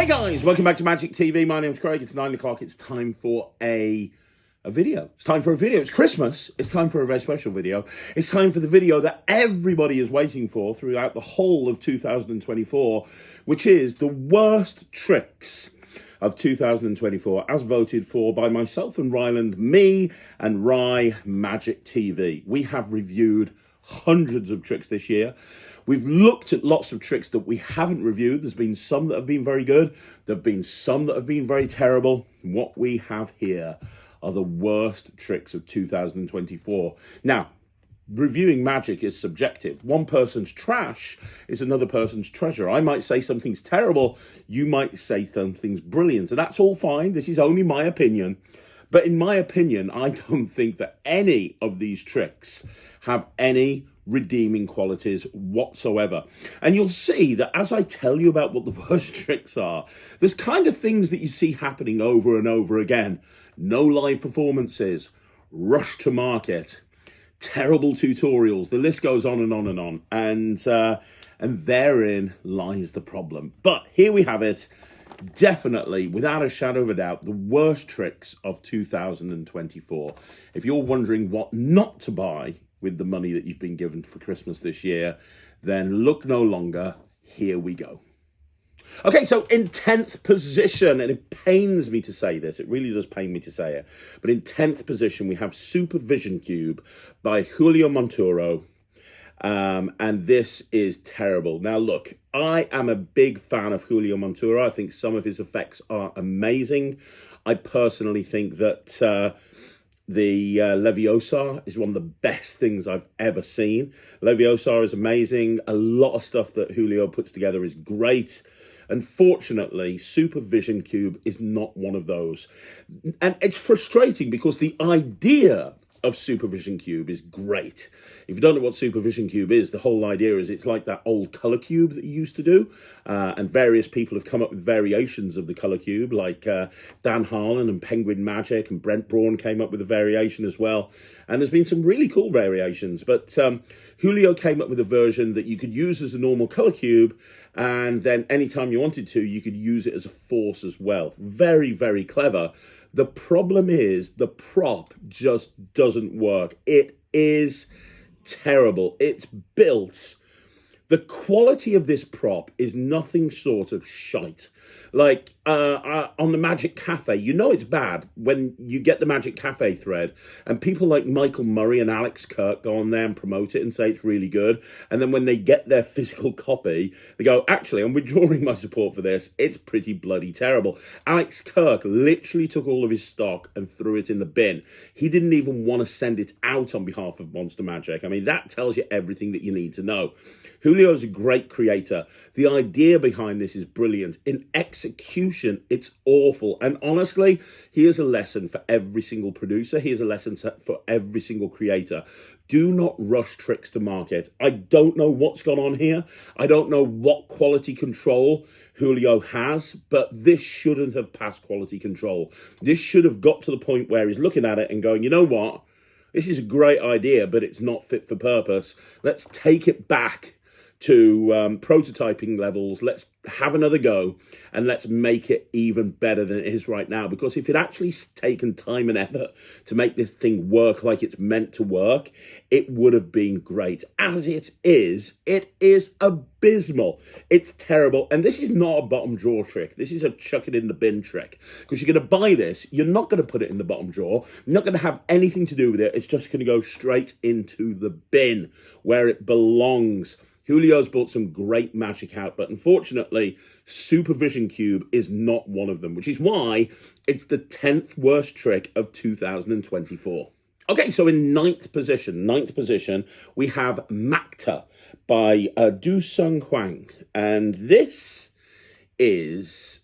Hey guys, welcome back to Magic TV. My name's Craig. It's 9 o'clock. It's time for a video. It's time for a video. It's Christmas. It's time for a very special video. It's time for the video that everybody is waiting for throughout the whole of 2024, which is the worst tricks of 2024 as voted for by myself and Ryland, me and Rye Magic TV. We have reviewed hundreds of tricks this year. We've looked at lots of tricks that we haven't reviewed. There's been some that have been very good. There have been some that have been very terrible. What we have here are the worst tricks of 2024. Now, reviewing magic is subjective. One person's trash is another person's treasure. I might say something's terrible. You might say something's brilliant. And that's all fine. This is only my opinion. But in my opinion, I don't think that any of these tricks have any redeeming qualities whatsoever. And you'll see that as I tell you about what the worst tricks are, there's kind of things that you see happening over and over again. No live performances, rush to market, terrible tutorials. The list goes on and on and on. And therein lies the problem. But here we have it. Definitely, without a shadow of a doubt, the worst tricks of 2024. If you're wondering what not to buy with the money that you've been given for Christmas this year, then look no longer. Here we go. Okay, so in 10th position, and it pains me to say this, it really does pain me to say it, but in 10th position, we have Supervision Cube by Julio Monturo. And this is terrible. Now, look, I am a big fan of Julio Monturo. I think some of his effects are amazing. I personally think that the Leviosa is one of the best things I've ever seen. Leviosa is amazing. A lot of stuff that Julio puts together is great. Unfortunately, Supervision Cube is not one of those. And it's frustrating because the idea of Supervision Cube is great. If you don't know what Supervision Cube is, the whole idea is it's like that old color cube that you used to do, and various people have come up with variations of the color cube, like Dan Harlan and Penguin Magic, and Brent Braun came up with a variation as well, and there's been some really cool variations, but Julio came up with a version that you could use as a normal color cube, and then anytime you wanted to, you could use it as a force as well. Very, very clever. The problem is the prop just doesn't work. It is terrible. It's built. The quality of this prop is nothing short of shite. Like on the Magic Cafe, you know it's bad when you get the Magic Cafe thread and people like Michael Murray and Alex Kirk go on there and promote it and say it's really good. And then when they get their physical copy, they go, actually, I'm withdrawing my support for this. It's pretty bloody terrible. Alex Kirk literally took all of his stock and threw it in the bin. He didn't even want to send it out on behalf of Monster Magic. I mean, that tells you everything that you need to know. Julio's a great creator. The idea behind this is brilliant. In execution, it's awful. And honestly, here's a lesson for every single producer. Here's a lesson for every single creator. Do not rush tricks to market. I don't know what's gone on here. I don't know what quality control Julio has, but this shouldn't have passed quality control. This should have got to the point where he's looking at it and going, you know what? This is a great idea, but it's not fit for purpose. Let's take it back to prototyping levels. Let's have another go and let's make it even better than it is right now. Because if it actually taken time and effort to make this thing work like it's meant to work, it would have been great. As it is abysmal. It's terrible. And this is not a bottom drawer trick. This is a chuck it in the bin trick. Because you're going to buy this, you're not going to put it in the bottom drawer. You're not going to have anything to do with it. It's just going to go straight into the bin where it belongs. Julio's built some great magic out, but unfortunately, Supervision Cube is not one of them, which is why it's the 10th worst trick of 2024. Okay, so in ninth position, we have Makta by Du Sung Hwang. And this is,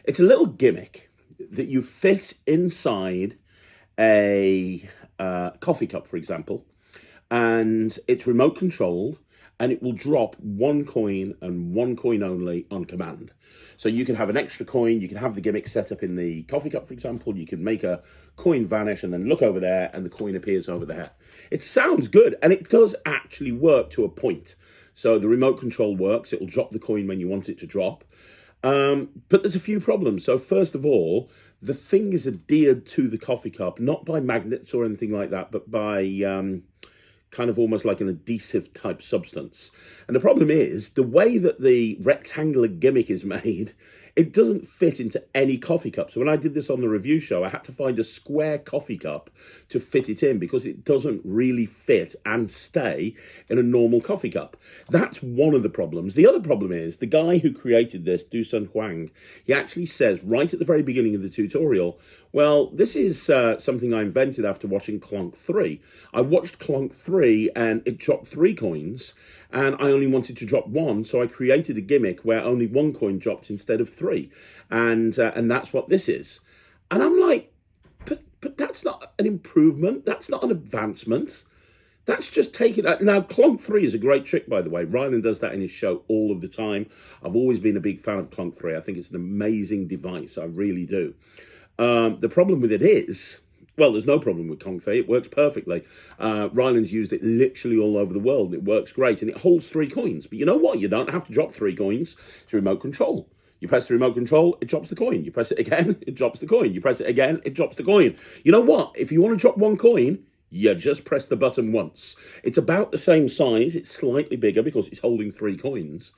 it's a little gimmick that you fit inside a coffee cup, for example. And it's remote controlled, and it will drop one coin and one coin only on command. So you can have an extra coin, you can have the gimmick set up in the coffee cup, for example, you can make a coin vanish and then look over there and the coin appears over there. It sounds good, and it does actually work to a point. So the remote control works, it'll drop the coin when you want it to drop. But there's a few problems. So first of all, the thing is adhered to the coffee cup, not by magnets or anything like that, but by kind of almost like an adhesive type substance. And the problem is the way that the rectangular gimmick is made, it doesn't fit into any coffee cup. So when I did this on the review show, I had to find a square coffee cup to fit it in because it doesn't really fit and stay in a normal coffee cup. That's one of the problems. The other problem is the guy who created this, Dusun Huang, he actually says right at the very beginning of the tutorial, well, this is something I invented after watching Clonk 3. I watched Clonk 3 and it dropped 3 coins and I only wanted to drop 1, so I created a gimmick where only 1 coin dropped instead of 3. And that's what this is. And I'm like, but that's not an improvement. That's not an advancement. That's just taking it. Now, Clonk 3 is a great trick, by the way. Ryland does that in his show all of the time. I've always been a big fan of Clonk 3. I think it's an amazing device. I really do. The problem with it is, well, there's no problem with Clonk 3. It works perfectly. Ryland's used it literally all over the world. It works great, and it holds 3 coins. But you know what? You don't have to drop 3 coins. It's remote control. You press the remote control, it drops the coin. You press it again, it drops the coin. You press it again, it drops the coin. You know what? If you want to drop 1 coin, you just press the button once. It's about the same size. It's slightly bigger because it's holding 3 coins.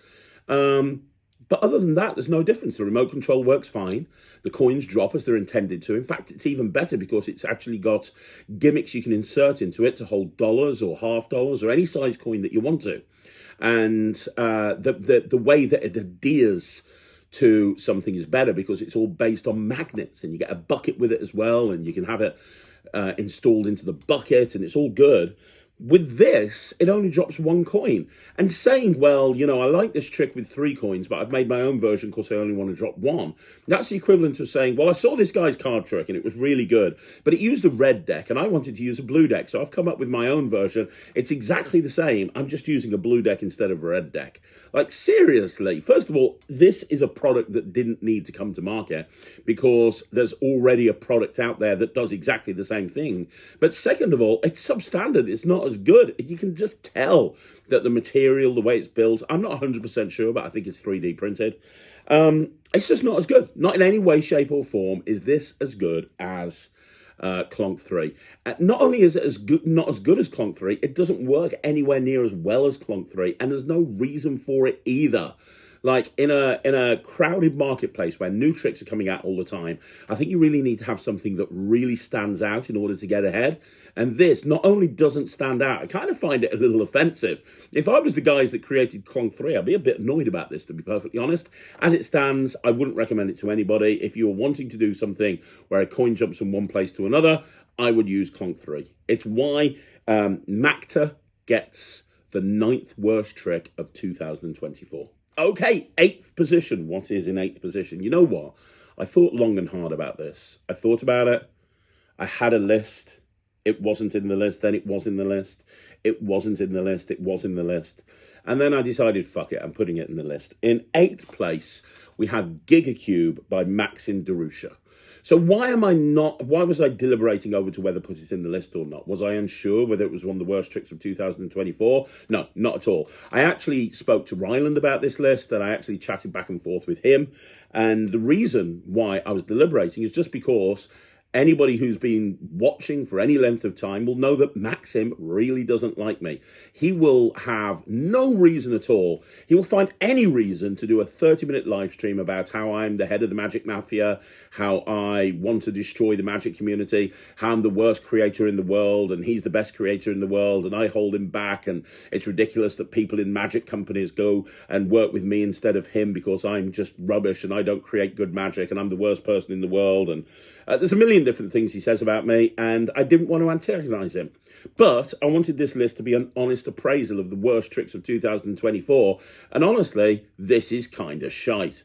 But other than that, there's no difference. The remote control works fine. The coins drop as they're intended to. In fact, it's even better because it's actually got gimmicks you can insert into it to hold dollars or $half or any size coin that you want to. And the way that it adheres to something is better because it's all based on magnets, and you get a bucket with it as well, and you can have it installed into the bucket, and it's all good. With this, it only drops 1 coin. And saying, well, you know, I like this trick with 3 coins, but I've made my own version because I only want to drop 1. That's the equivalent of saying, well, I saw this guy's card trick and it was really good, but it used a red deck and I wanted to use a blue deck. So I've come up with my own version. It's exactly the same. I'm just using a blue deck instead of a red deck. Like, seriously, first of all, this is a product that didn't need to come to market because there's already a product out there that does exactly the same thing. But second of all, it's substandard. It's not as good. You can just tell that the material, the way it's built, I'm not 100% sure, but I think it's 3D printed. It's just not as good. Not in any way, shape or form is this as good as Clonk 3. Not only is it not as good as Clonk 3, it doesn't work anywhere near as well as Clonk 3, and there's no reason for it either. Like, in a crowded marketplace where new tricks are coming out all the time, I think you really need to have something that really stands out in order to get ahead. And this not only doesn't stand out, I kind of find it a little offensive. If I was the guys that created Clonk 3, I'd be a bit annoyed about this, to be perfectly honest. As it stands, I wouldn't recommend it to anybody. If you're wanting to do something where a coin jumps from one place to another, I would use Clonk 3. It's why Makta gets the 9th worst trick of 2024. Okay, 8th position. What is in 8th position? You know what? I thought long and hard about this. I thought about it. I had a list. It wasn't in the list. Then it was in the list. It wasn't in the list. It was in the list. And then I decided, fuck it, I'm putting it in the list. In 8th place, we have Giga Cube by Maxim Darusha. So why was I deliberating over to whether to put it in the list or not? Was I unsure whether it was one of the worst tricks of 2024? No, not at all. I actually spoke to Ryland about this list, and I actually chatted back and forth with him. And the reason why I was deliberating is just because anybody who's been watching for any length of time will know that Maxim really doesn't like me. He will have no reason at all. He will find any reason to do a 30-minute live stream about how I'm the head of the magic mafia, how I want to destroy the magic community, how I'm the worst creator in the world, and he's the best creator in the world, and I hold him back, and it's ridiculous that people in magic companies go and work with me instead of him because I'm just rubbish and I don't create good magic and I'm the worst person in the world. And there's a million different things he says about me, and I didn't want to antagonize him. But I wanted this list to be an honest appraisal of the worst tricks of 2024, and honestly, this is kind of shite.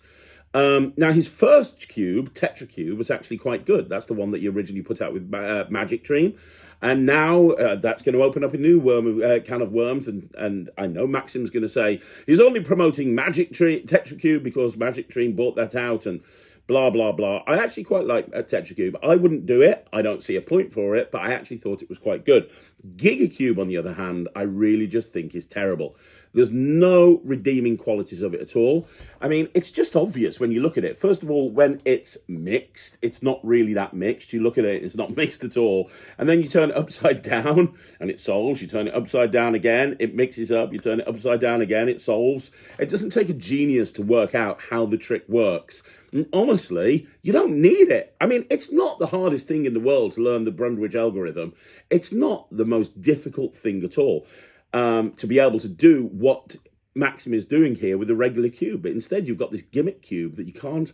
Now, his first cube, Tetra Cube, was actually quite good. That's the one that he originally put out with Magic Dream. And now that's going to open up a new can of worms. And I know Maxim's going to say he's only promoting Tetra Cube because Magic Dream bought that out and blah, blah, blah. I actually quite like Tetra Cube. I wouldn't do it. I don't see a point for it, but I actually thought it was quite good. Giga Cube, on the other hand, I really just think is terrible. There's no redeeming qualities of it at all. I mean, it's just obvious when you look at it. First of all, when it's mixed, it's not really that mixed. You look at it, it's not mixed at all. And then you turn it upside down and it solves. You turn it upside down again, it mixes up. You turn it upside down again, it solves. It doesn't take a genius to work out how the trick works. And honestly, you don't need it. I mean, it's not the hardest thing in the world to learn the Brundage algorithm. It's not the most difficult thing at all. To be able to do what Maxim is doing here with a regular cube. But instead, you've got this gimmick cube that you can't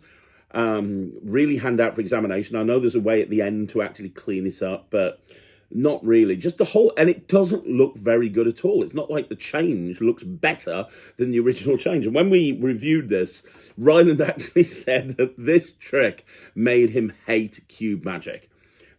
really hand out for examination. I know there's a way at the end to actually clean it up, but not really. Just the whole, and it doesn't look very good at all. It's not like the change looks better than the original change. And when we reviewed this, Ryland actually said that this trick made him hate cube magic.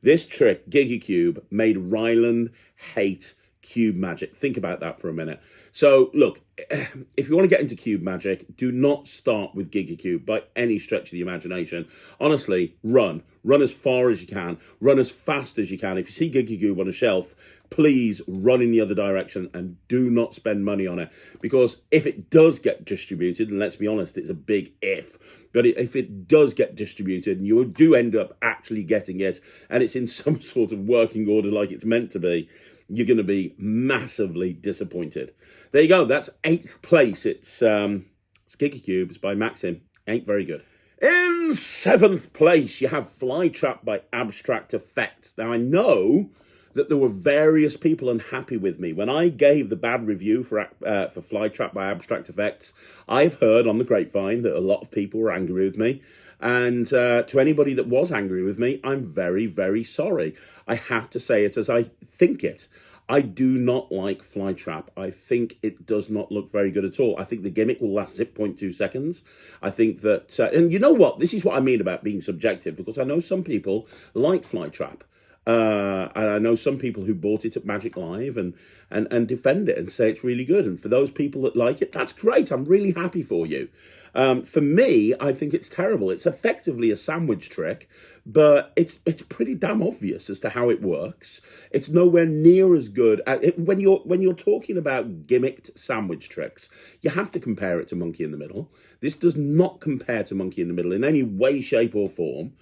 This trick, Giga Cube, made Ryland hate cube magic. Think about that for a minute. So look, if you want to get into cube magic, do not start with Giga Cube by any stretch of the imagination. Honestly, run as far as you can, run as fast as you can. If you see Giga Cube on a shelf, please run in the other direction and do not spend money on it, because if it does get distributed, and let's be honest, it's a big if, but if it does get distributed and you do end up actually getting it and it's in some sort of working order like it's meant to be, you're going to be massively disappointed. There you go. That's 8th place. It's Giga Cube. It's by Maxim. Ain't very good. In 7th place, you have Flytrap by Abstract Effects. Now, I know that there were various people unhappy with me. When I gave the bad review for Flytrap by Abstract Effects, I've heard on the grapevine that a lot of people were angry with me. And to anybody that was angry with me, I'm very, very sorry. I have to say it as I think it. I do not like Flytrap. I think it does not look very good at all. I think the gimmick will last 0.2 seconds. I think that, and you know what? This is what I mean about being subjective, because I know some people like Flytrap. And I know some people who bought it at Magic Live and defend it and say it's really good. And for those people that like it, that's great. I'm really happy for you. For me, I think it's terrible. It's effectively a sandwich trick, but it's pretty damn obvious as to how it works. It's nowhere near as good. When you're talking about gimmicked sandwich tricks, you have to compare it to Monkey in the Middle. This does not compare to Monkey in the Middle in any way, shape, or form.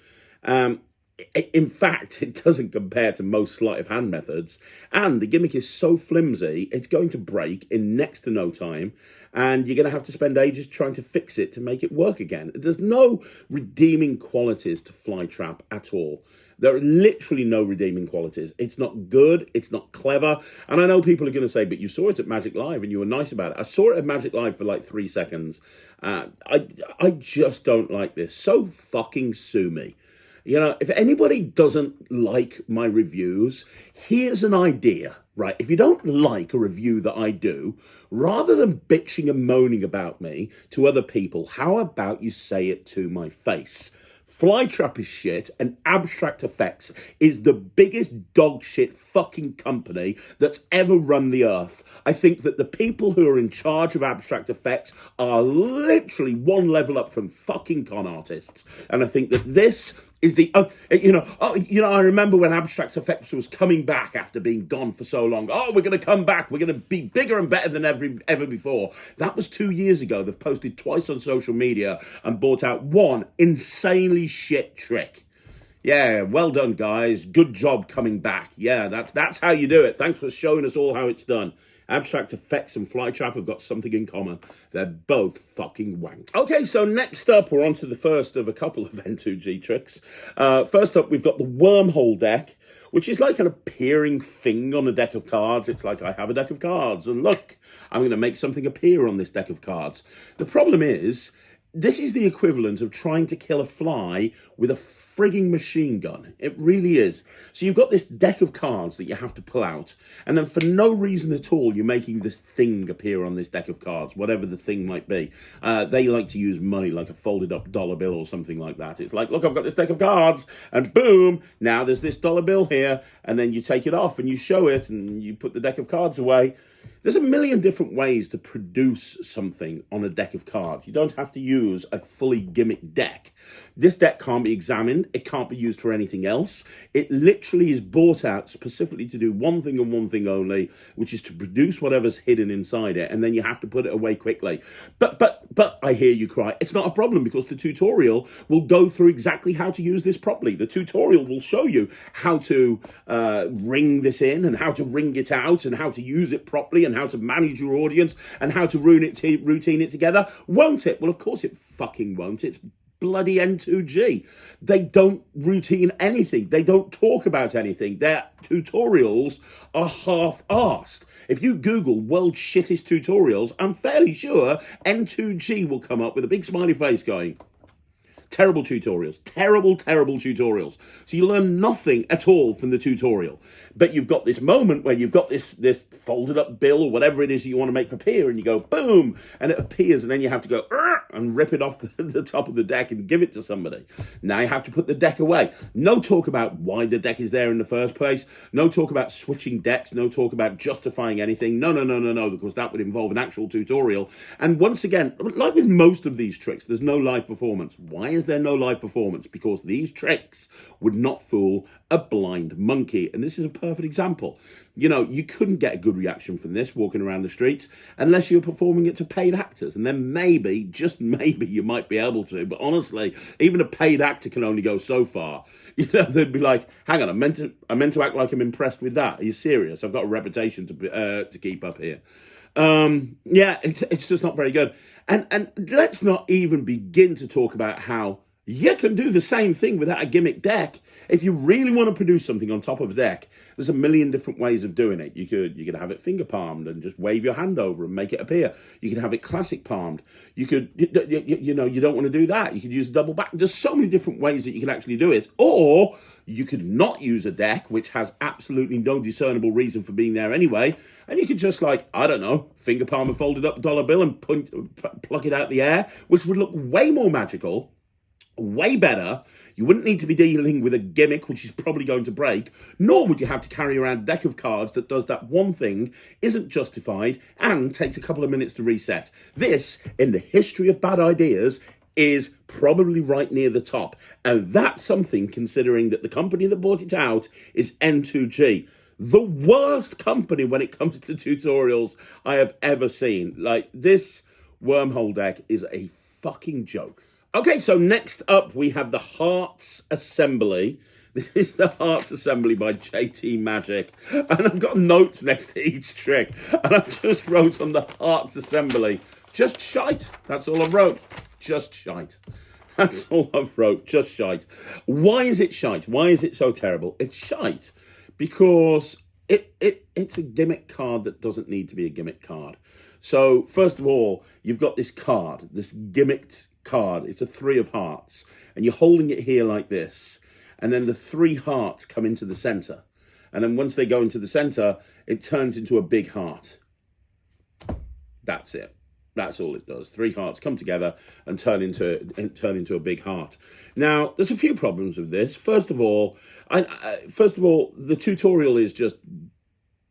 In fact, it doesn't compare to most sleight of hand methods, and the gimmick is so flimsy, it's going to break in next to no time, and you're going to have to spend ages trying to fix it to make it work again. There's no redeeming qualities to Flytrap at all. There are literally no redeeming qualities. It's not good, it's not clever, and I know people are going to say, but you saw it at Magic Live and you were nice about it. I saw it at Magic Live for like 3 seconds. I just don't like this. So fucking sue me. You know, if anybody doesn't like my reviews, here's an idea, right? If you don't like a review that I do, rather than bitching and moaning about me to other people, how about you say it to my face? Flytrap is shit, and Abstract Effects is the biggest dog shit fucking company that's ever run the earth. I think that the people who are in charge of Abstract Effects are literally one level up from fucking con artists. And I think that this is the, I remember when Abstract Effects was coming back after being gone for so long. Oh, we're going to come back. We're going to be bigger and better than ever before. That was 2 years ago. They've posted twice on social media and brought out one insanely shit trick. Yeah, well done, guys. Good job coming back. Yeah, that's how you do it. Thanks for showing us all how it's done. Abstract Effects and Flytrap have got something in common. They're both fucking wank. Okay, so next up, we're on to the first of a couple of N2G tricks. First up, we've got the Wormhole Deck, which is like an appearing thing on a deck of cards. It's like, I have a deck of cards, and look, I'm going to make something appear on this deck of cards. The problem is, this is the equivalent of trying to kill a fly with a frigging machine gun. It really is. So you've got this deck of cards that you have to pull out, and then for no reason at all, you're making this thing appear on this deck of cards, whatever the thing might be. They like to use money, like a folded up dollar bill or something like that. It's like, look, I've got this deck of cards, and boom, now there's this dollar bill here, and then you take it off and you show it, and you put the deck of cards away. There's a million different ways to produce something on a deck of cards. You don't have to use a fully gimmick deck. This deck can't be examined. It can't be used for anything else. It literally is bought out specifically to do one thing and one thing only, which is to produce whatever's hidden inside it, and then you have to put it away quickly. But I hear you cry. It's not a problem, because the tutorial will go through exactly how to use this properly. The tutorial will show you how to ring this in and how to ring it out and how to use it properly and how to manage your audience and how to routine it together. Won't it? Well, of course it fucking won't. It's bloody N2G. They don't routine anything. They don't talk about anything. Their tutorials are half-arsed. If you Google world's shittest tutorials, I'm fairly sure N2G will come up with a big smiley face going, terrible tutorials, terrible tutorials. So you learn nothing at all from the tutorial. But you've got this moment where you've got this folded up bill or whatever it is you want to make appear, and you go boom, and it appears, and then you have to go and rip it off the top of the deck and give it to somebody. Now you have to put the deck away. No talk about why the deck is there in the first place. No talk about switching decks. No talk about justifying anything. No, because that would involve an actual tutorial. And once again, like with most of these tricks, there's no live performance. Why is there no live performance? Because these tricks would not fool a blind monkey. And this is a perfect example. You know, you couldn't get a good reaction from this walking around the streets unless you were performing it to paid actors. And then maybe, just maybe, you might be able to. But honestly, even a paid actor can only go so far. You know, they'd be like, hang on, I meant to act like I'm impressed with that. Are you serious? I've got a reputation to keep up here. Yeah, it's just not very good. And let's not even begin to talk about how you can do the same thing without a gimmick deck. If you really want to produce something on top of a deck, there's a million different ways of doing it. You could have it finger palmed and just wave your hand over and make it appear. You could have it classic palmed. You could, you know, you don't want to do that. You could use a double back. There's so many different ways that you can actually do it. Or you could not use a deck, which has absolutely no discernible reason for being there anyway. And you could just, like, I don't know, finger palm a folded up dollar bill and pluck it out the air, which would look way more magical, way better. You wouldn't need to be dealing with a gimmick which is probably going to break, nor would you have to carry around a deck of cards that does that one thing, isn't justified, and takes a couple of minutes to reset. This, in the history of bad ideas, is probably right near the top. And that's something, considering that the company that bought it out is N2G. The worst company when it comes to tutorials I have ever seen. Like, this Wormhole Deck is a fucking joke. Okay, so next up we have the Hearts Assembly. This is the Hearts Assembly by JT Magic. And I've got notes next to each trick. And I just wrote on the Hearts Assembly, just shite. That's all I wrote. Just shite. That's all I've wrote. Just shite. Why is it shite? Why is it so terrible? It's shite because it's a gimmick card that doesn't need to be a gimmick card. So, first of all, you've got this card, this gimmicked card. It's a 3 of hearts, and you're holding it here like this, and then the 3 hearts come into the center, and then once they go into the center, it turns into a big heart. That's it. That's all it does. 3 hearts come together and turn into a big heart. Now, there's a few problems with this. First of all, the tutorial is just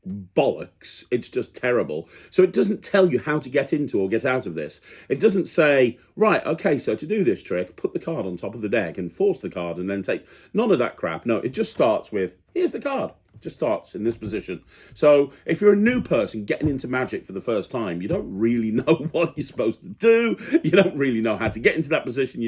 bollocks. It's just terrible. So it doesn't tell you how to get into or get out of this. It doesn't say, right, okay, so to do this trick, put the card on top of the deck and force the card and then take none of that crap. No, it just starts with, here's the card. It just starts in this position. So if you're a new person getting into Magic for the first time, you don't really know what you're supposed to do. You don't really know how to get into that position.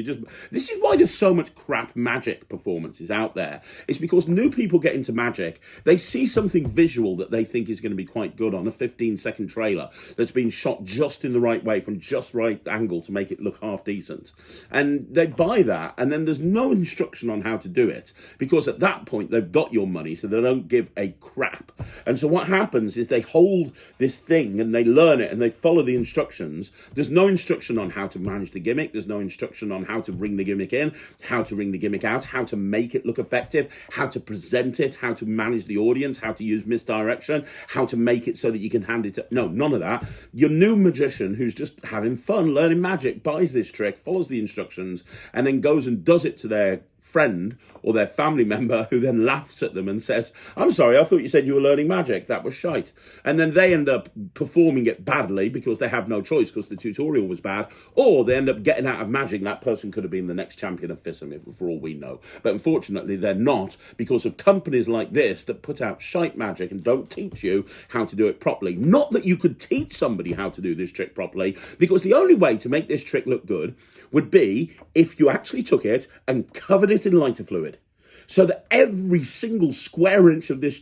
This is why there's so much crap Magic performances out there. It's because new people get into Magic, they see something visual that they think is going to be quite good on a 15-second trailer that's been shot just in the right way from just right angle to make it look half decent. And they buy that, and then there's no instruction on how to do it, because at that point they've got your money, so they don't give a crap. And so what happens is they hold this thing and they learn it and they follow the instructions. There's no instruction on how to manage the gimmick. There's no instruction on how to ring the gimmick in, how to ring the gimmick out, how to make it look effective, how to present it, how to manage the audience, how to use misdirection, how to make it so that you can hand it to... No, none of that. Your new magician who's just having fun learning magic buys this trick, follows the instructions, and then goes and does it to their friend or their family member who then laughs at them and says, I'm sorry, I thought you said you were learning magic. That was shite. And then they end up performing it badly because they have no choice because the tutorial was bad, or they end up getting out of magic. That person could have been the next champion of FISM for all we know. But unfortunately, they're not, because of companies like this that put out shite magic and don't teach you how to do it properly. Not that you could teach somebody how to do this trick properly, because the only way to make this trick look good would be if you actually took it and covered it in lighter fluid, so that every single square inch of this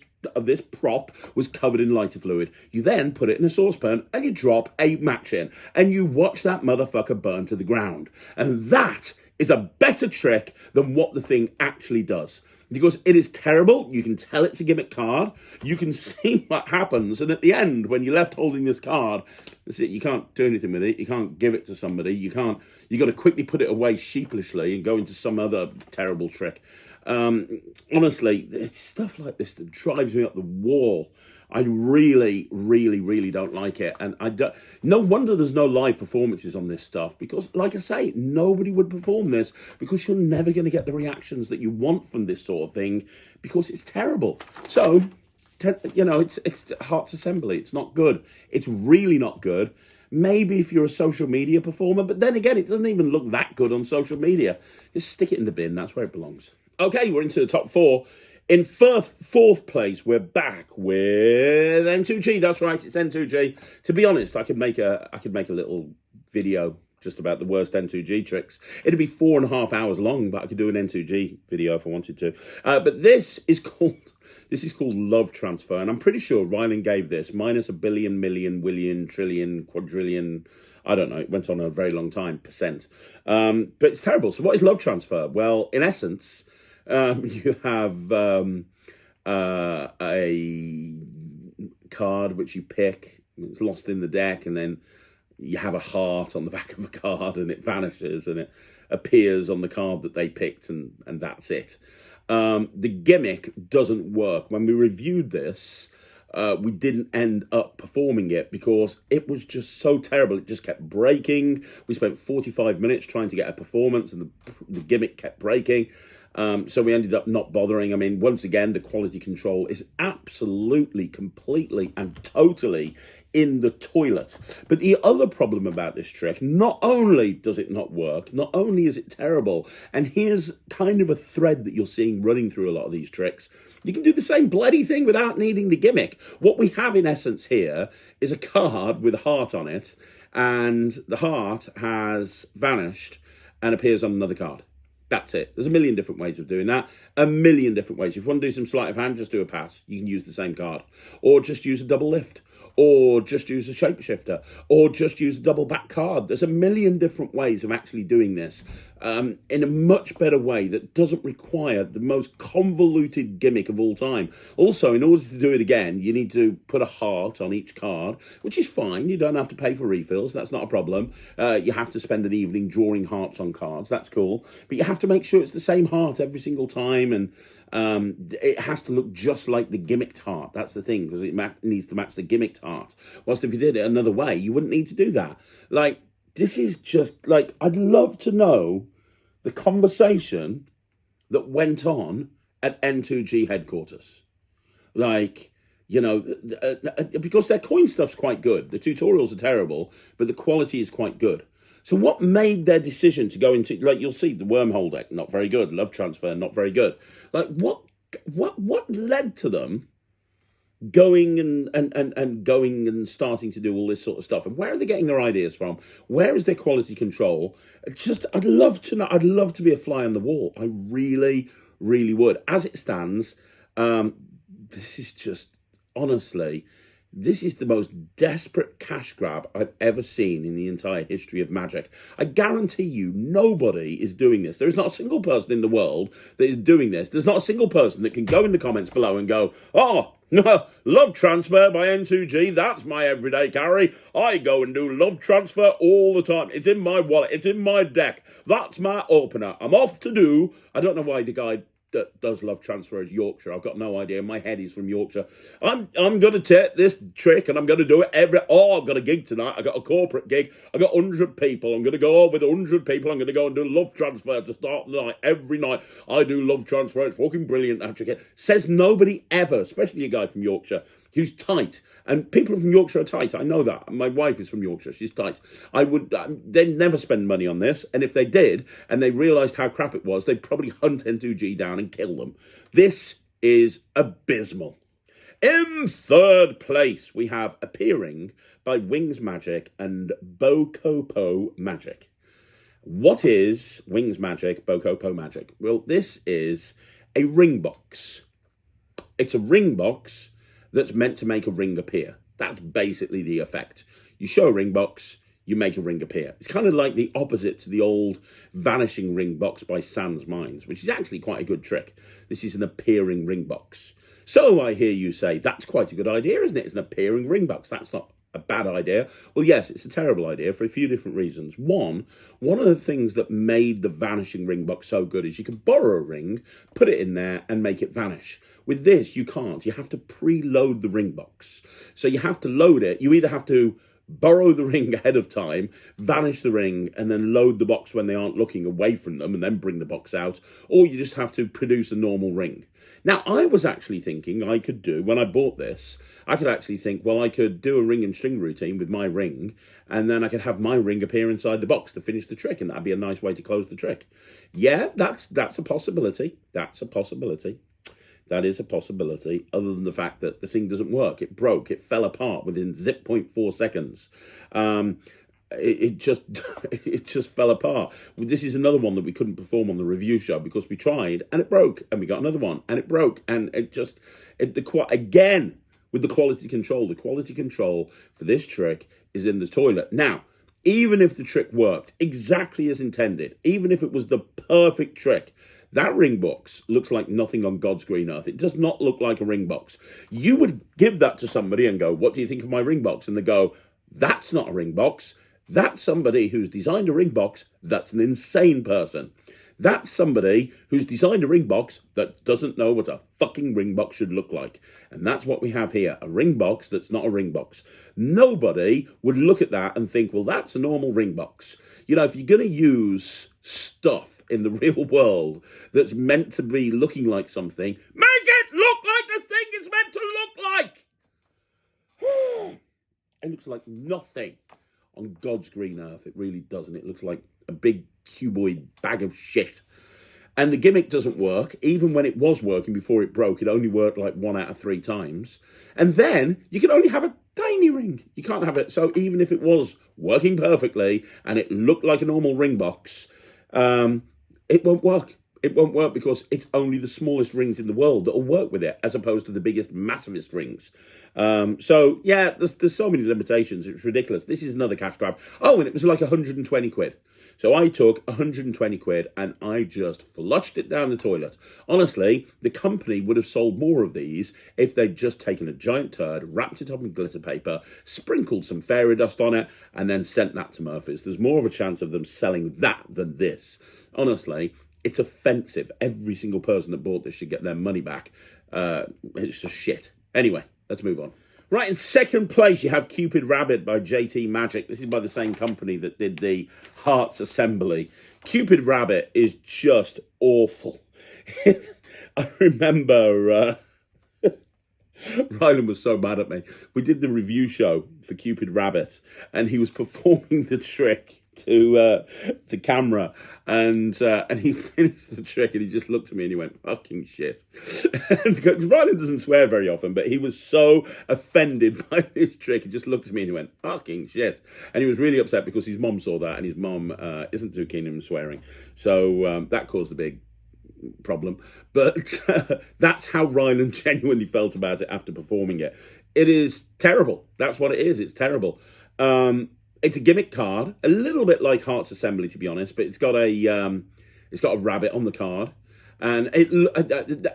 prop was covered in lighter fluid. You then put it in a saucepan and you drop a match in and you watch that motherfucker burn to the ground. And that is a better trick than what the thing actually does, because it is terrible. You can tell it's a gimmick card. You can see what happens. And at the end, when you're left holding this card, that's it. You can't do anything with it. You can't give it to somebody. You got to quickly put it away sheepishly and go into some other terrible trick. Honestly, it's stuff like this that drives me up the wall. I really, really, really don't like it. And no wonder there's no live performances on this stuff, because, like I say, nobody would perform this, because you're never going to get the reactions that you want from this sort of thing, because it's terrible. So, it's Hearts Assembly. It's not good. It's really not good. Maybe if you're a social media performer, but then again, it doesn't even look that good on social media. Just stick it in the bin. That's where it belongs. Okay, we're into the top 4. In fourth place, we're back with N2G. That's right, it's N2G. To be honest, I could make a little video just about the worst N2G tricks. It'd be 4.5 hours long, but I could do an N2G video if I wanted to. But this is called Love Transfer, and I'm pretty sure Ryland gave this minus a billion, million, willion, trillion, quadrillion. I don't know. It went on a very long time. %. But it's terrible. So what is Love Transfer? Well, in essence, you have a card which you pick, it's lost in the deck, and then you have a heart on the back of a card and it vanishes and it appears on the card that they picked, and that's it. The gimmick doesn't work. When we reviewed this, we didn't end up performing it because it was just so terrible. It just kept breaking. We spent 45 minutes trying to get a performance and the gimmick kept breaking. So we ended up not bothering. I mean, once again, the quality control is absolutely, completely and totally in the toilet. But the other problem about this trick, not only does it not work, not only is it terrible, and here's kind of a thread that you're seeing running through a lot of these tricks, you can do the same bloody thing without needing the gimmick. What we have in essence here is a card with a heart on it, and the heart has vanished and appears on another card. That's it. There's a million different ways of doing that. A million different ways. If you want to do some sleight of hand, just do a pass. You can use the same card. Or just use a double lift. Or just use a shapeshifter. Or just use a double back card. There's a million different ways of actually doing this in a much better way that doesn't require the most convoluted gimmick of all time. Also, in order to do it again, you need to put a heart on each card, which is fine. You don't have to pay for refills. That's not a problem. You have to spend an evening drawing hearts on cards. That's cool. But you have to make sure it's the same heart every single time, and it has to look just like the gimmicked heart. That's the thing, because it needs to match the gimmicked heart. Whilst if you did it another way, you wouldn't need to do that. Like, this is just, like, I'd love to know the conversation that went on at N2G headquarters. Like, because their coin stuff's quite good. The tutorials are terrible, but the quality is quite good. So what made their decision to go into, like, you'll see the Wormhole Deck, not very good. Love Transfer, not very good. Like, what led to them going and starting to do all this sort of stuff? And where are they getting their ideas from? Where is their quality control? I'd love to know. I'd love to be a fly on the wall. I really, really would. As it stands, this is just, honestly, this is the most desperate cash grab I've ever seen in the entire history of Magic. I guarantee you, nobody is doing this. There is not a single person in the world that is doing this. There's not a single person that can go in the comments below and go, oh, Love Transfer by N2G, that's my everyday carry. I go and do Love Transfer all the time. It's in my wallet. It's in my deck. That's my opener. I'm off to do... I don't know why the guy that does love transfer is Yorkshire. I've got no idea. My head is from Yorkshire. I'm going to take this trick and I'm going to do it I've got a gig tonight. I got a corporate gig. I got 100 people. I'm going to go with 100 people. I'm going to go and do love transfer to start the night. Every night I do love transfer. It's fucking brilliant. That trick. Says nobody ever, especially a guy from Yorkshire who's tight. And people from Yorkshire are tight. I know that. My wife is from Yorkshire. She's tight. They'd never spend money on this. And if they did, and they realised how crap it was, they'd probably hunt N2G down and kill them. This is abysmal. In third place, we have Appearing by Wings Magic and Bocopo Magic. What is Wings Magic, Bocopo Magic? Well, this is a ring box. It's a ring box that's meant to make a ring appear. That's basically the effect. You show a ring box, you make a ring appear. It's kind of like the opposite to the old vanishing ring box by Sans Mines, which is actually quite a good trick. This is an appearing ring box. So I hear you say, that's quite a good idea, isn't it? It's an appearing ring box. That's not a bad idea. Well, yes, it's a terrible idea for a few different reasons. One of the things that made the vanishing ring box so good is you can borrow a ring, put it in there and make it vanish. With this, you can't. You have to preload the ring box. So you have to load it. You either have to borrow the ring ahead of time, vanish the ring, and then load the box when they aren't looking away from them and then bring the box out, or you just have to produce a normal ring. Now, I was actually thinking I could do, when I bought this, I could actually think, well, I could do a ring and string routine with my ring, and then I could have my ring appear inside the box to finish the trick, and that'd be a nice way to close the trick. Yeah, that's a possibility. That's a possibility. That is a possibility, other than the fact that the thing doesn't work. It broke. It fell apart within 0.4 seconds. It just fell apart. This is another one that we couldn't perform on the review show because we tried and it broke, and we got another one and it broke, and again with the quality control. The quality control for this trick is in the toilet. Now, even if the trick worked exactly as intended, even if it was the perfect trick, that ring box looks like nothing on God's green earth. It does not look like a ring box. You would give that to somebody and go, what do you think of my ring box? And they go, that's not a ring box. That's somebody who's designed a ring box that's an insane person. That's somebody who's designed a ring box that doesn't know what a fucking ring box should look like. And that's what we have here, a ring box that's not a ring box. Nobody would look at that and think, well, that's a normal ring box. You know, if you're going to use stuff in the real world that's meant to be looking like something, make it look like the thing it's meant to look like. It looks like nothing on God's green earth. It really doesn't. It looks like a big cuboid bag of shit. And the gimmick doesn't work. Even when it was working before it broke, it only worked like 1 out of 3 times. And then you can only have a tiny ring. You can't have it. So even if it was working perfectly and it looked like a normal ring box, it won't work. It won't work because it's only the smallest rings in the world that will work with it, as opposed to the biggest, massivest rings. So, yeah, there's so many limitations. It's ridiculous. This is another cash grab. Oh, and it was like 120 quid. So I took 120 quid and I just flushed it down the toilet. Honestly, the company would have sold more of these if they'd just taken a giant turd, wrapped it up in glitter paper, sprinkled some fairy dust on it, and then sent that to Murphy's. There's more of a chance of them selling that than this. Honestly, it's offensive. Every single person that bought this should get their money back. It's just shit. Anyway, let's move on. Right, in second place, you have Cupid Rabbit by JT Magic. This is by the same company that did the Hearts Assembly. Cupid Rabbit is just awful. I remember Ryland was so mad at me. We did the review show for Cupid Rabbit, and he was performing the trick to camera, and he finished the trick and he just looked at me and he went, fucking shit. And Ryland doesn't swear very often, but he was so offended by this trick, he just looked at me and he went, fucking shit. And he was really upset because his mum saw that, and his mum isn't too keen on him swearing, so that caused a big problem. But that's how Ryland genuinely felt about it after performing it. It is terrible. That's what it is. It's terrible. It's a gimmick card, a little bit like Hearts Assembly, to be honest, but it's got a rabbit on the card. And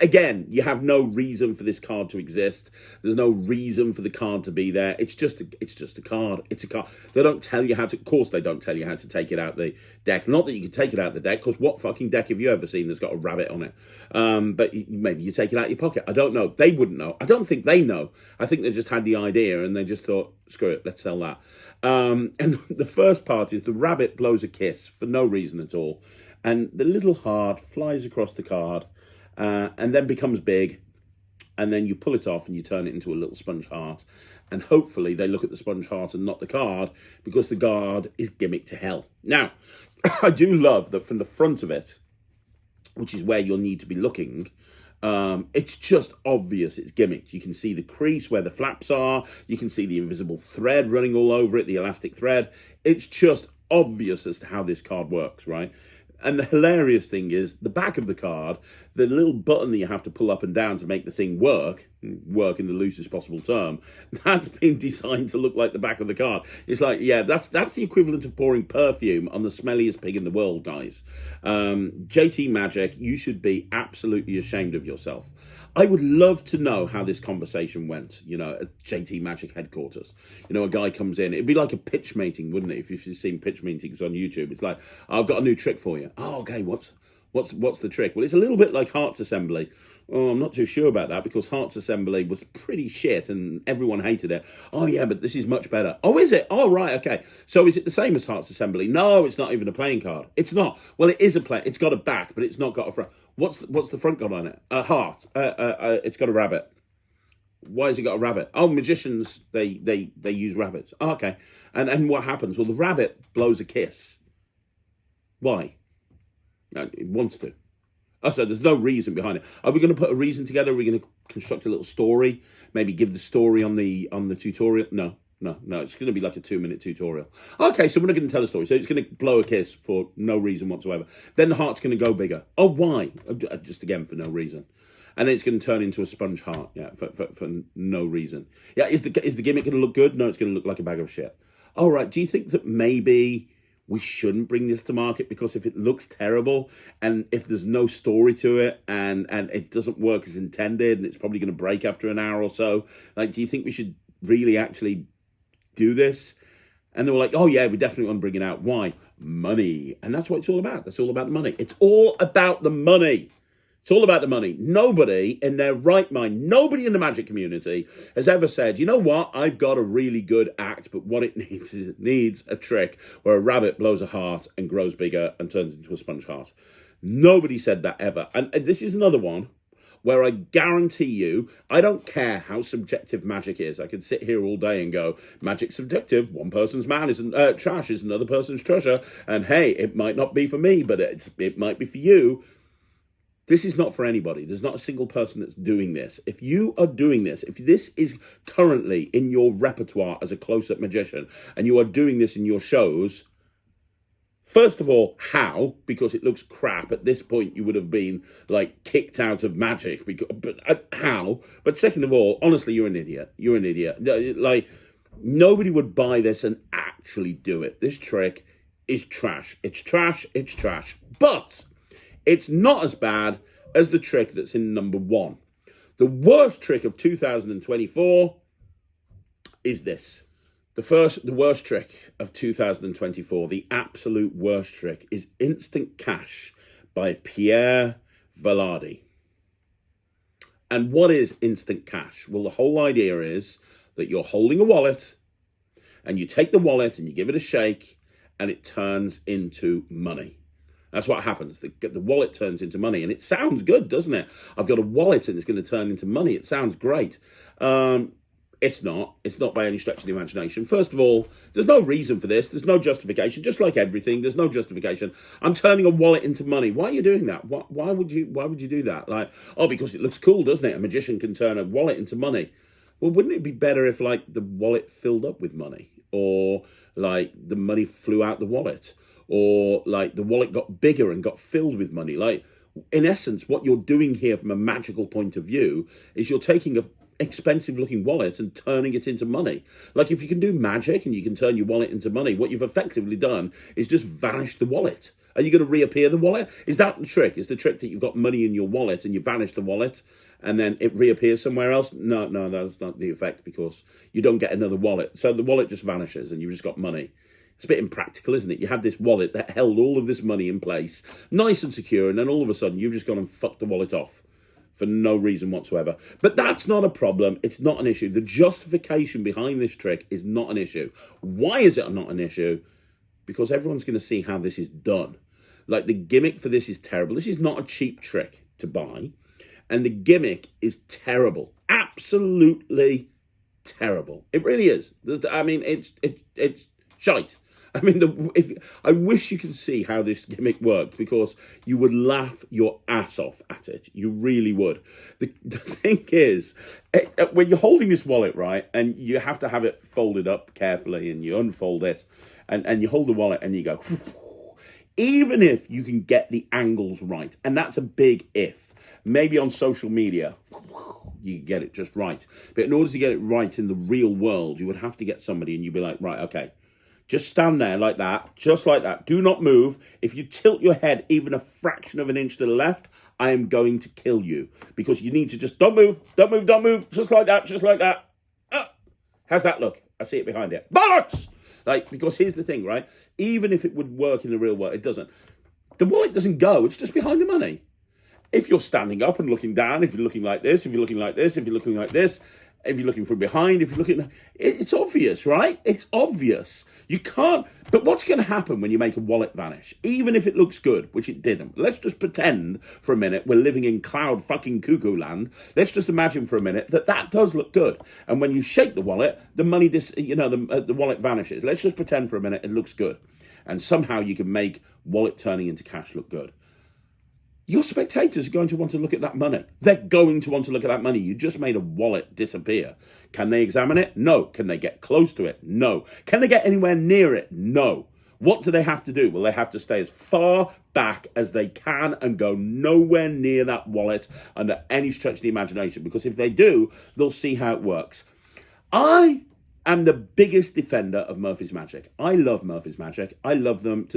again, you have no reason for this card to exist. There's no reason for the card to be there. It's just a card. It's a card. They don't tell you how to. Of course, they don't tell you how to take it out the deck. Not that you can take it out the deck, because what fucking deck have you ever seen that's got a rabbit on it? But maybe you take it out your pocket. I don't know. They wouldn't know. I don't think they know. I think they just had the idea and they just thought, screw it, let's sell that. And the first part is the rabbit blows a kiss for no reason at all. And the little heart flies across the card and then becomes big. And then you pull it off and you turn it into a little sponge heart. And hopefully they look at the sponge heart and not the card, because the card is gimmicked to hell. Now, I do love that from the front of it, which is where you'll need to be looking, it's just obvious it's gimmicked. You can see the crease where the flaps are. You can see the invisible thread running all over it, the elastic thread. It's just obvious as to how this card works, right? And the hilarious thing is, the back of the card, the little button that you have to pull up and down to make the thing work in the loosest possible term, that's been designed to look like the back of the card. It's like, yeah, that's the equivalent of pouring perfume on the smelliest pig in the world, guys. JT Magic, you should be absolutely ashamed of yourself. I would love to know how this conversation went, you know, at JT Magic headquarters. You know, a guy comes in. It'd be like a pitch meeting, wouldn't it? If you've seen pitch meetings on YouTube, it's like, I've got a new trick for you. Oh, okay, what's the trick? Well, it's a little bit like Hearts Assembly. Oh, I'm not too sure about that, because Hearts Assembly was pretty shit and everyone hated it. Oh, yeah, but this is much better. Oh, is it? Oh, right, okay. So is it the same as Hearts Assembly? No, it's not even a playing card. It's not. Well, it is a play. It's got a back, but it's not got a front. What's the front got on it? A heart. It's got a rabbit. Why has it got a rabbit? Oh, magicians, they use rabbits. Oh, okay. And what happens? Well, the rabbit blows a kiss. Why? No, it wants to. Oh, so there's no reason behind it. Are we going to put a reason together? Are we going to construct a little story? Maybe give the story on the tutorial? No. It's going to be like a 2-minute tutorial. Okay, so we're not going to tell a story. So it's going to blow a kiss for no reason whatsoever. Then the heart's going to go bigger. Oh, why? Just again, for no reason. And then it's going to turn into a sponge heart. Yeah, for no reason. Yeah, is the gimmick going to look good? No, it's going to look like a bag of shit. All right, do you think that maybe we shouldn't bring this to market, because if it looks terrible and if there's no story to it and it doesn't work as intended and it's probably going to break after an hour or so, like, do you think we should really actually do this? And they were like, oh yeah, we definitely want to bring it out. Why? Money. And that's what it's all about. That's all about the money. It's all about the money. It's all about the money. Nobody in their right mind, nobody in the magic community has ever said, you know what, I've got a really good act, but what it needs is it needs a trick where a rabbit blows a heart and grows bigger and turns into a sponge heart. Nobody said that ever. And this is another one where I guarantee you, I don't care how subjective magic is. I could sit here all day and go, magic's subjective. One person's trash is another person's treasure. And hey, it might not be for me, but it might be for you. This is not for anybody. There's not a single person that's doing this. If you are doing this, if this is currently in your repertoire as a close-up magician, and you are doing this in your shows, first of all, how? Because it looks crap. At this point, you would have been, like, kicked out of magic. But how? But second of all, honestly, you're an idiot. You're an idiot. Like, nobody would buy this and actually do it. This trick is trash. It's trash. It's trash. But it's not as bad as the trick that's in number 1. The worst trick of 2024 is this. The worst trick of 2024, the absolute worst trick, is Instant Cash by Pierre Vallardi. And what is Instant Cash? Well, the whole idea is that you're holding a wallet and you take the wallet and you give it a shake and it turns into money. That's what happens. The wallet turns into money. And it sounds good, doesn't it? I've got a wallet and it's going to turn into money. It sounds great. It's not. It's not by any stretch of the imagination. First of all, there's no reason for this. There's no justification. Just like everything, there's no justification. I'm turning a wallet into money. Why are you doing that? Why would you do that? Like, oh, because it looks cool, doesn't it? A magician can turn a wallet into money. Well, wouldn't it be better if, like, the wallet filled up with money? Or, like, the money flew out the wallet? Or, like, the wallet got bigger and got filled with money? Like, in essence, what you're doing here from a magical point of view is you're taking a expensive looking wallet and turning it into money. Like, if you can do magic and you can turn your wallet into money, what you've effectively done is just vanish the wallet. Are you going to reappear the wallet? Is that the trick? Is the trick that you've got money in your wallet and you vanish the wallet and then it reappears somewhere else? No, that's not the effect, because you don't get another wallet. So the wallet just vanishes and you've just got money. It's a bit impractical, isn't it? You had this wallet that held all of this money in place, nice and secure, and then all of a sudden you've just gone and fucked the wallet off for no reason whatsoever. But that's not a problem. It's not an issue. The justification behind this trick is not an issue. Why is it not an issue? Because everyone's going to see how this is done. Like, the gimmick for this is terrible. This is not a cheap trick to buy. And the gimmick is terrible. Absolutely terrible. It really is. I mean, it's shite. I mean, I wish you could see how this gimmick worked, because you would laugh your ass off at it. You really would. The thing is, when you're holding this wallet, right, and you have to have it folded up carefully, and you unfold it, and you hold the wallet and you go, even if you can get the angles right, and that's a big if, maybe on social media, you get it just right. But in order to get it right in the real world, you would have to get somebody and you'd be like, right, okay, just stand there like that, just like that. Do not move. If you tilt your head even a fraction of an inch to the left, I am going to kill you. Because you need to just, don't move, don't move, don't move. Just like that, just like that. How's that look? I see it behind it. Bollocks! Like, because here's the thing, right? Even if it would work in the real world, it doesn't. The wallet doesn't go. It's just behind the money. If you're standing up and looking down, if you're looking like this, if you're looking like this, if you're looking like this, if you're looking from behind, if you're looking... It's obvious, right? It's obvious. You can't... But what's going to happen when you make a wallet vanish? Even if it looks good, which it didn't. Let's just pretend for a minute we're living in cloud fucking cuckoo land. Let's just imagine for a minute that does look good. And when you shake the wallet, the money... the wallet vanishes. Let's just pretend for a minute it looks good. And somehow you can make wallet turning into cash look good. Your spectators are going to want to look at that money. They're going to want to look at that money. You just made a wallet disappear. Can they examine it? No. Can they get close to it? No. Can they get anywhere near it? No. What do they have to do? Well, they have to stay as far back as they can and go nowhere near that wallet under any stretch of the imagination. Because if they do, they'll see how it works. I am the biggest defender of Murphy's Magic. I love Murphy's Magic. I love them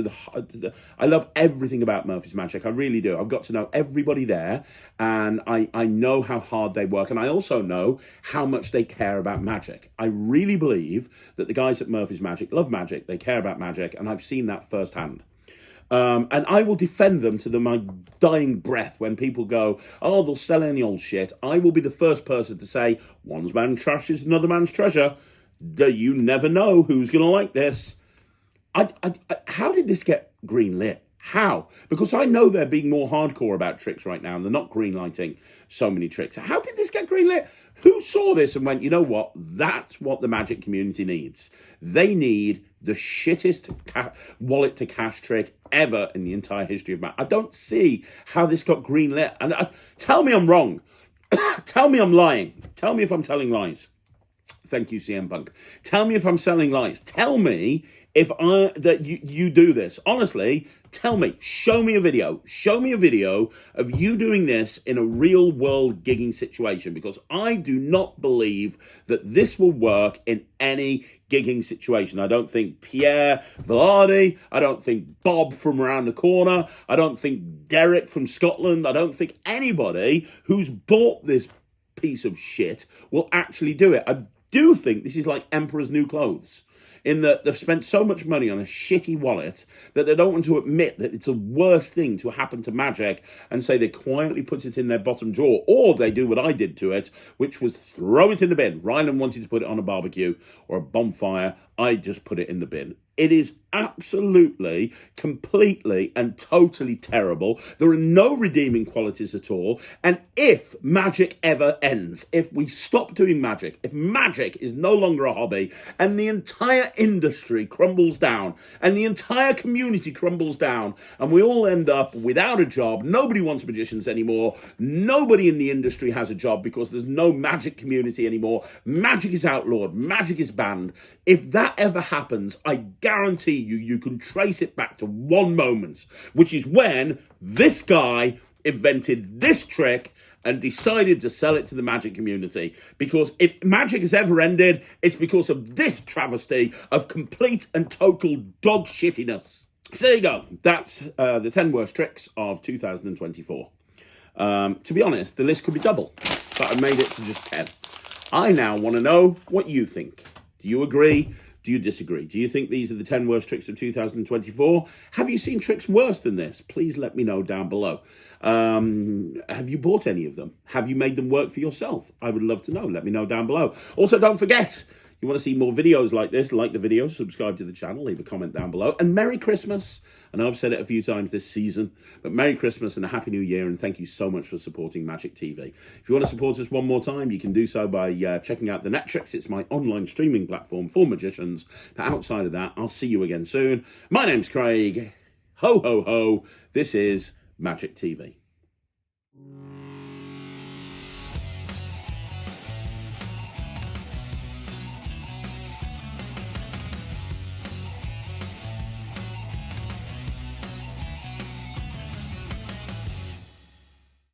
I love everything about Murphy's Magic. I really do. I've got to know everybody there, and I know how hard they work, and I also know how much they care about magic. I really believe that the guys at Murphy's Magic love magic. They care about magic, and I've seen that firsthand. And I will defend them to my dying breath when people go, oh, they'll sell any old shit. I will be the first person to say, one man's trash is another man's treasure. You never know who's going to like this. How did this get greenlit? How? Because I know they're being more hardcore about tricks right now, and they're not greenlighting so many tricks. How did this get greenlit? Who saw this and went, you know what? That's what the magic community needs. They need the shittest wallet to cash trick ever in the entire history of magic. I don't see how this got greenlit. And tell me I'm wrong. Tell me I'm lying. Tell me if I'm telling lies. Thank you, CM Punk. Tell me if I'm selling lies. Tell me if you do this. Honestly, tell me. Show me a video. Show me a video of you doing this in a real world gigging situation, because I do not believe that this will work in any gigging situation. I don't think Pierre Velarde, I don't think Bob from around the corner, I don't think Derek from Scotland, I don't think anybody who's bought this piece of shit will actually do it. I do think this is like Emperor's New Clothes, in that they've spent so much money on a shitty wallet that they don't want to admit that it's the worst thing to happen to magic, and say they quietly put it in their bottom drawer, or they do what I did to it, which was throw it in the bin. Ryland wanted to put it on a barbecue or a bonfire. I just put it in the bin. It is absolutely, completely, and totally terrible. There are no redeeming qualities at all. And if magic ever ends, if we stop doing magic, if magic is no longer a hobby, and the entire industry crumbles down, and the entire community crumbles down, and we all end up without a job, nobody wants magicians anymore, nobody in the industry has a job because there's no magic community anymore, magic is outlawed, magic is banned. If that ever happens, I guarantee you can trace it back to one moment, which is when this guy invented this trick and decided to sell it to the magic community. Because if magic has ever ended, it's because of this travesty of complete and total dog shittiness. So there you go. That's the 10 worst tricks of 2024. To be honest, the list could be double, but I made it to just 10. I now want to know what you think. Do you agree? Do you disagree? Do you think these are the 10 worst tricks of 2024? Have you seen tricks worse than this? Please let me know down below. Have you bought any of them? Have you made them work for yourself? I would love to know. Let me know down below. Also, don't forget, you want to see more videos like this, like the video, subscribe to the channel, leave a comment down below. And Merry Christmas. I know I've said it a few times this season, but Merry Christmas and a Happy New Year, and thank you so much for supporting Magic TV. If you want to support us one more time, you can do so by checking out the Netrix. It's my online streaming platform for magicians. But outside of that, I'll see you again soon. My name's Craig. Ho, ho, ho. This is Magic TV.